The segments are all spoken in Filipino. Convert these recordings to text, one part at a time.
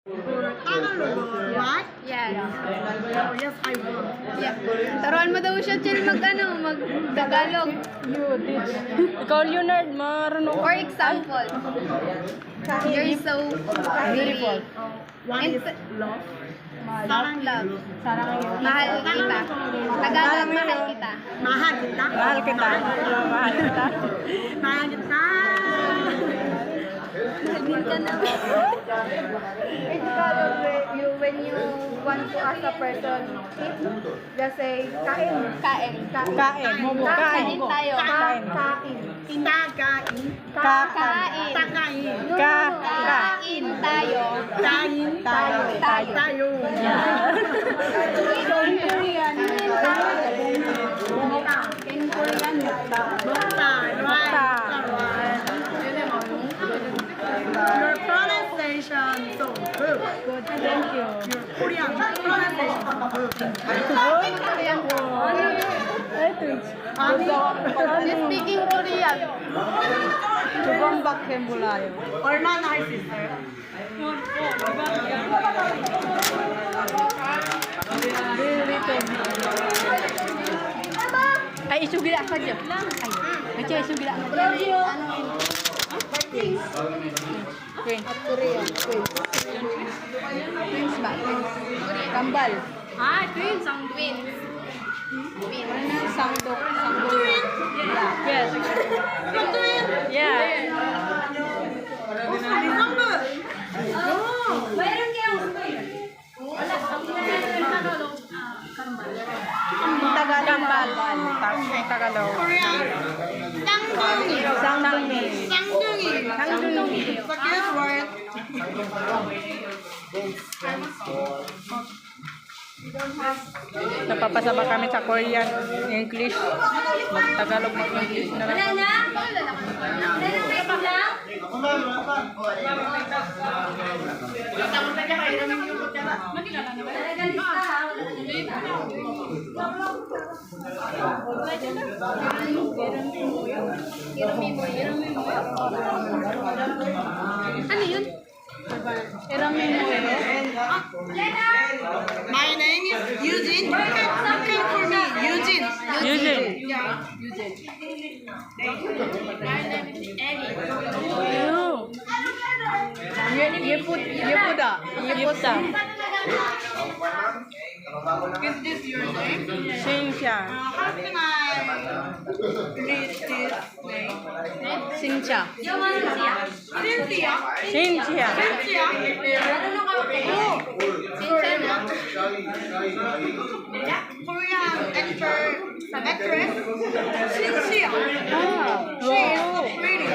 Tagalog, right? Yes. Oh, yes, I will. Yeah. Taruan mo daw siya, chill, mag-Tagalog. You teach. Ikaw, Leonard, marunong. For example, you're so Beautiful. One is love. Love. Sarang yun. Mahal kita. Tagalog, mahal kita. Mahal kita. Mahal kita. Mahal kita. Mahal kita. Mahal din ka na. In Tagalog, when you want to ask a person, just say, kain. Kain. Kain. Kain tayo. Kain. Kain. Itagain. Kain. Takain. Kain tayo. Kain. Tayo. Tayo. In Korean, Basta, right? Your pronunciation so good. Thank you. Your Korean pronunciation so good. You're speaking Korean. 주범밖에 몰라요. 얼마나 할 수 있어요? Ay, isu gila saja. Baca isu gila. Queen. Korean. Twins ba? Kambal. Twins. Ang twins. Twins. Sangdok. Yes. Yeah. Tagalog. Korean. Sangdong. 쌍둥이. It's a good word. Napapasama kami sa Korean, English, mag-Tagalog, mag-English na lang. Ano yun? My name is Eugene. You can call me Eugene. Eugene. Yeah. 예쁘다. Is this your name? 신샤. How can I read this name? 신샤. Cynthia. 신샤. Cynthia. Oh, Korean actress. Cynthia. She is pretty.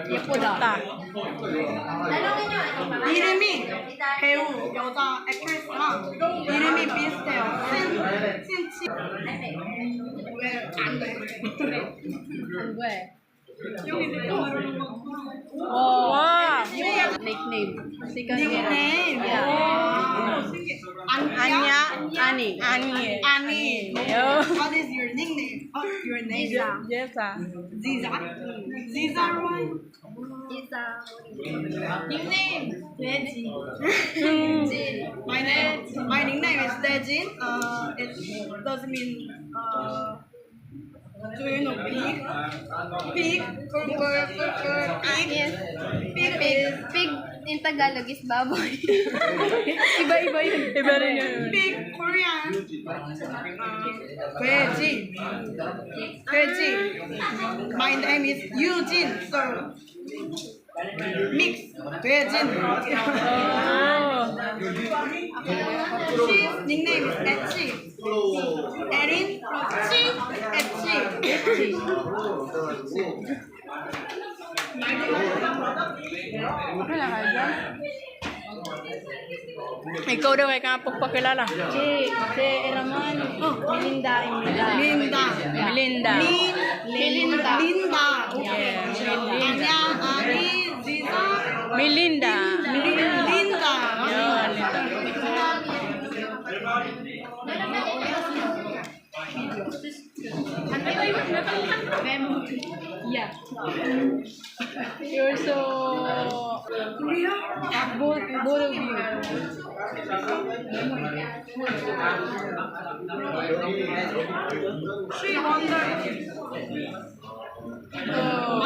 예쁘다. 이름이 배우 여자 액트리스랑 이름이 비슷해요. 신치. 왜안 돼? 와. Nickname. 닉네임. 아니. 아니. What is your nickname? Your name? 예사. Ziza. Ziza right? Nickname. Deji. My nickname is Dejin. It doesn't mean do you know pig? Pig. Pig. Yes. Pig is Pig in Tagalog is baboy. Iba yun. Iba rin yun. pig Korean. 돼지. 돼지. My name is Eugene. So mix. 돼진. His nickname is Etchi. Erin. Etchi. Ikaw daw ay kapagpakilala. Si Ramon. Melinda. Melinda. Linda. Yes. Anya, Ani, Ziza. Melinda. Linda. Yun, Linda. Yeah. You're so... Both of you. She wonder. Oh,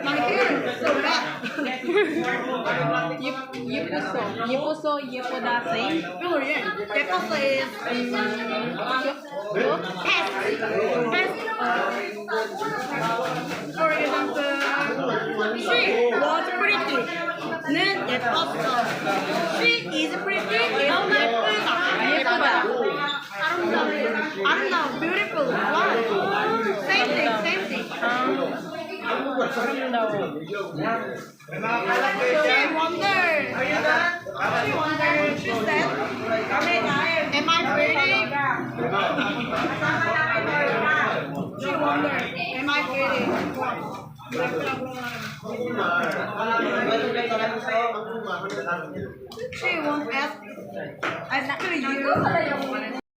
My hair is so bad. 예뻐서 예쁘다세. Oh yeah. Because it's pest. For example, she was pretty. 는 예뻤어. She is pretty. 예쁘다. 예쁘다. 아름다워. Beautiful. Wow. Same thing. 아름다워. She wondered. She said, am I pretty? She wondered, am I pretty? She won't ask you.